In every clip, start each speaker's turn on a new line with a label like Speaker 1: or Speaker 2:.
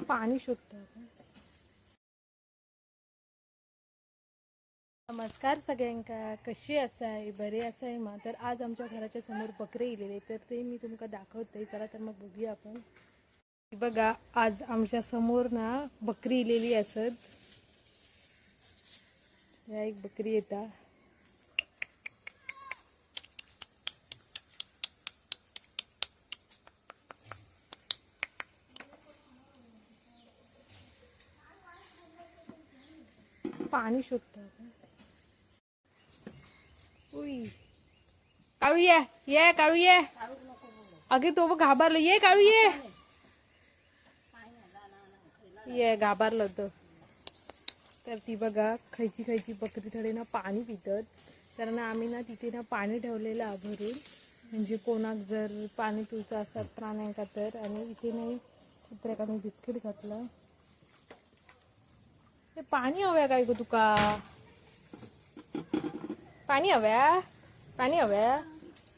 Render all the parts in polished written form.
Speaker 1: पाणी शोधतो आपण. नमस्कार सगळ्यांका, कशी असाय? बरे असाय मा? तर आज आमच्या घराच्या समोर बकरे इलेले, तर ते मी तुमका दाखवते. चला तर मग बघूया आपण. बघा, आज आमच्या समोर ना बकरी इलेली असत. या एक बकरी येता. पाणी शोधतो आपण. उई काळू ये काळू ये. अगे तो बघ घाबरलो. ये काळू ये घाबरलो तो. तर ती बघा खयची खयची बकरी थोडे ना पाणी पितात. तर ना आम्ही ना तिथे ना पाणी ठेवलेलं भरून, म्हणजे कोणाक जर पाणी पिवचं असतात प्राण्यांका तर. आणि इथे नाही कुत्र्याका मी बिस्किट घातलं. ते पाणी हव्या काय ग तुका? पाणी हव्या? पाणी हव्या?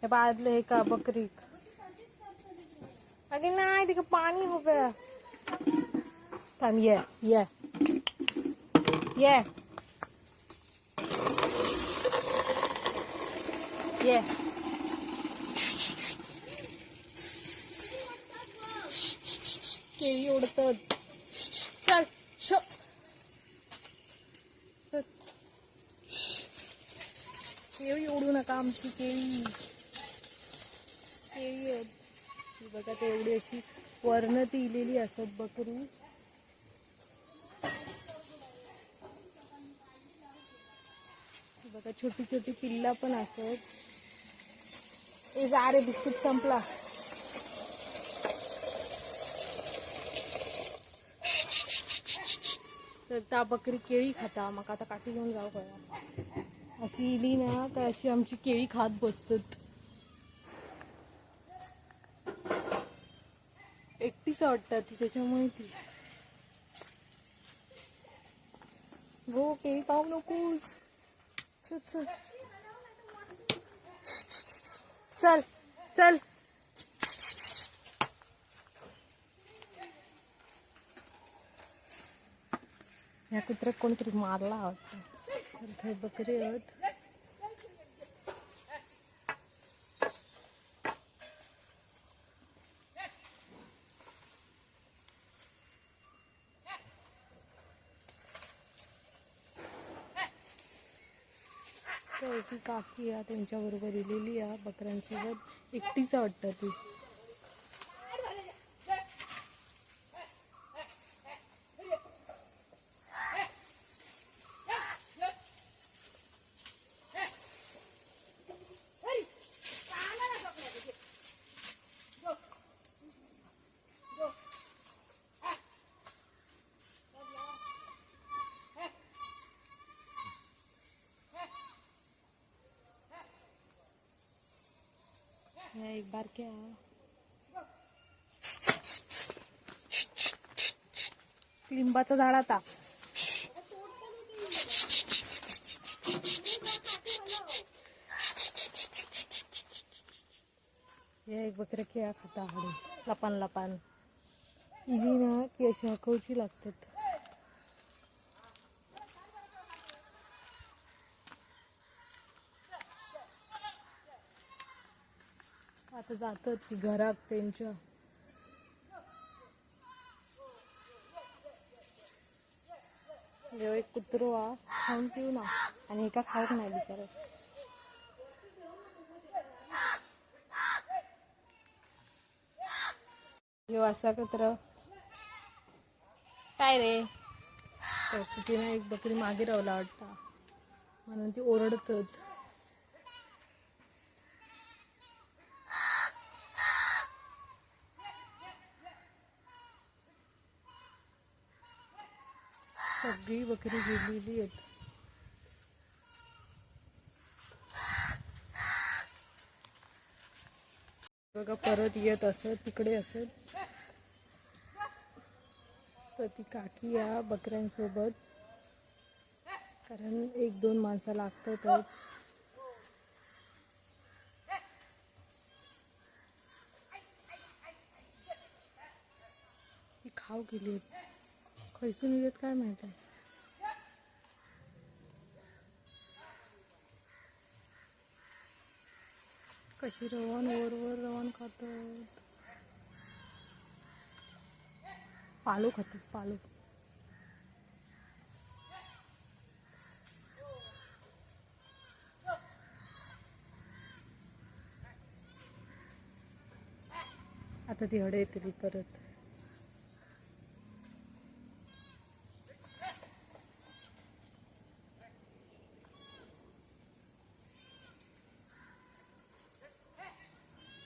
Speaker 1: हे बादले हे का बकरी? अगे नाही तिका पाणी हव्या. थांब ये ये ये ये. केळी ओढतात. चल शो चल. केळी ओढू नका आमची केळी. केळी आहेत ती बघा. ते एवढी अशी वर्ण ती इलेली असत बकरी. बघा छोटी छोटी पिल्ला पण असत. ए जा रे, बिस्किट संपला. तर त्या बकरी केळी खाता. मग आता काठी घेऊन जाऊ करा. अशी इली ना तर अशी आमची केळी खात बसतात. एकटीच वाटतात ती, त्याच्यामुळे ती. गो केळी खाऊ नकोस. चल चल चल चल. या कुत्र्यात कोणतरी मारला होता. बकरी आहेत. तर ती काकी आहे त्यांच्याबरोबर इलेली आहे बकऱ्यांसोबत. एकटीच वाटतं ती. एक बार क्या लिंबाचं झाड आता. हे एक बकऱ्या खेळा खाता हडे लपान लपान. इली ना की अशी हकवची लागतात. आता जातात ती घरात त्यांच्या. एक कुत्रो खाऊन पिऊ ना, आणि एका खाऊक नाही बिचारा. यो असा कुत्र काय रे. तर तिने एक बकरी मागे रावला वाटता, म्हणून ती ओरडतात. सगळी बकरी गेलेली आहेत. बघा परत येत असत तिकडे असत. तर ती काकी या बकऱ्यांसोबत, कारण एक दोन माणसं लागतातच. ती हाव गेली खैसून येत काय माहित आहे. कशी रवण वर रवण खातात. पालू खातात पालू. आता ती हडे येते परत.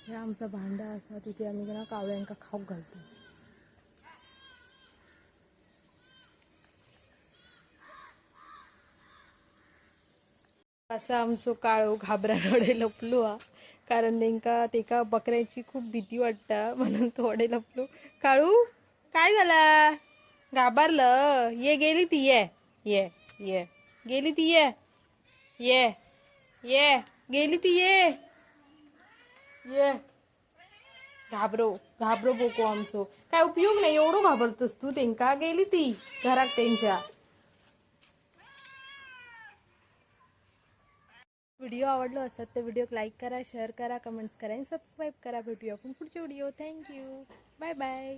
Speaker 1: हे आमचा भांडा असा तिथे आम्ही त्यांना कावळ्यांका खाऊ घालतो. असं आमचो काळू घाबरानोडे लपलो हा, कारण तेका बकऱ्याची खूप भीती वाटता म्हणून तो हडे लपलो. काळू काय झाला? घाबरलं? ये गेली ती ये ये ये गेली ती ये ये ये गेली ती ये ये. घाबरो बोको आमचो काय उपयोग नाही. एवढं घाबरतोस तू तेंका? गेली ती घरात त्यांच्या. व्हिडिओ आवडलो असत तर व्हिडिओ लाईक करा, शेअर करा, कमेंट्स करा आणि सबस्क्राईब करा. भेटूया आपण पुढच्या व्हिडिओ. थँक्यू. Bye bye.